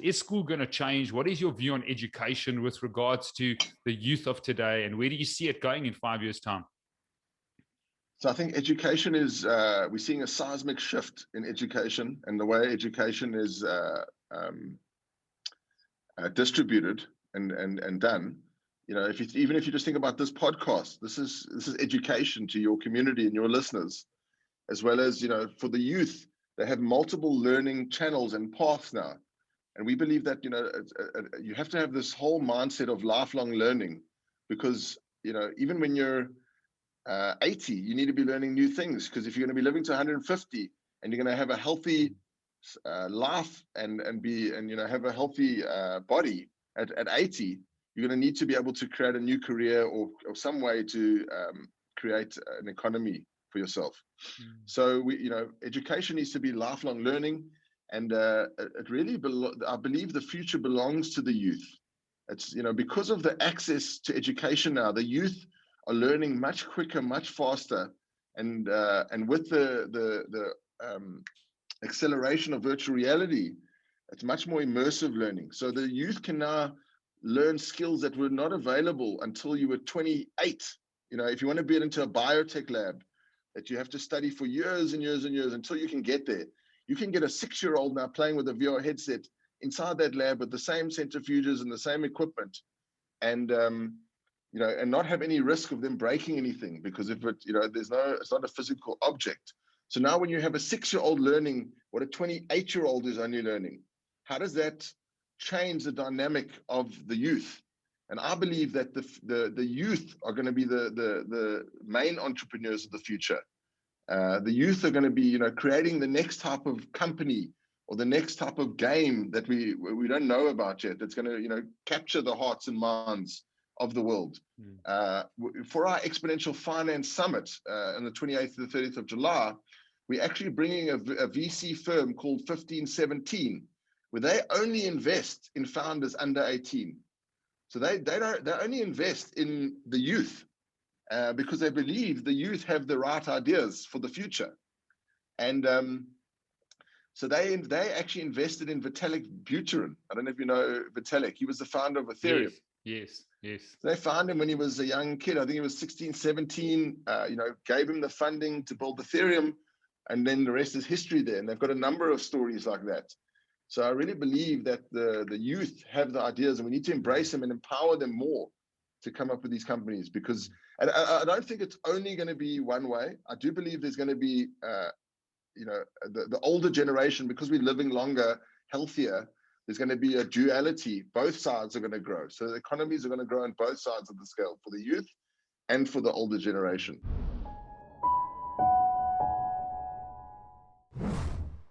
Is school going to change? What is your view on education with regards to the youth of today, and where do you see it going in 5 years' time? So I think education is, we're seeing a seismic shift in education and the way education is distributed and done. You know, even if you just think about this podcast, this is education to your community and your listeners, as well as, you know, for the youth, they have multiple learning channels and paths now. And we believe that, you know, you have to have this whole mindset of lifelong learning, because, you know, even when you're 80, you need to be learning new things, because if you're going to be living to 150 and you're going to have a healthy life and you know, have a healthy body at 80, you're going to need to be able to create a new career or some way to create an economy for yourself. So you know, education needs to be lifelong learning. And it really, I believe the future belongs to the youth. It's, you know, because of the access to education now, the youth are learning much quicker, much faster, and with the acceleration of virtual reality, it's much more immersive learning. So the youth can now learn skills that were not available until you were 28. You know, if you want to get into a biotech lab that you have to study for years and years and years until you can get there, you can get a 6-year-old now playing with a VR headset inside that lab with the same centrifuges and the same equipment, and you know, and not have any risk of them breaking anything, because if it, you know, it's not a physical object. So now when you have a 6-year-old learning what a 28-year-old is only learning, how does that change the dynamic of the youth? And I believe that the youth are going to be the main entrepreneurs of the future. The youth are going to be, you know, creating the next type of company or the next type of game that we don't know about yet, that's going to, you know, capture the hearts and minds of the world. For our Exponential Finance Summit on the 28th to the 30th of July, we're actually bringing a VC firm called 1517, where they only invest in founders under 18. So they only invest in the youth. Because they believe the youth have the right ideas for the future. And so they actually invested in Vitalik Buterin. I don't know if you know Vitalik. He was the founder of Ethereum. Yes. So they found him when he was a young kid. I think he was 16, 17, you know, gave him the funding to build Ethereum. And then the rest is history there. And they've got a number of stories like that. So I really believe that the youth have the ideas, and we need to embrace them and empower them more to come up with these companies, because I don't think it's only going to be one way. I do believe there's going to be, you know, the older generation, because we're living longer, healthier, there's going to be a duality. Both sides are going to grow. So the economies are going to grow on both sides of the scale, for the youth and for the older generation.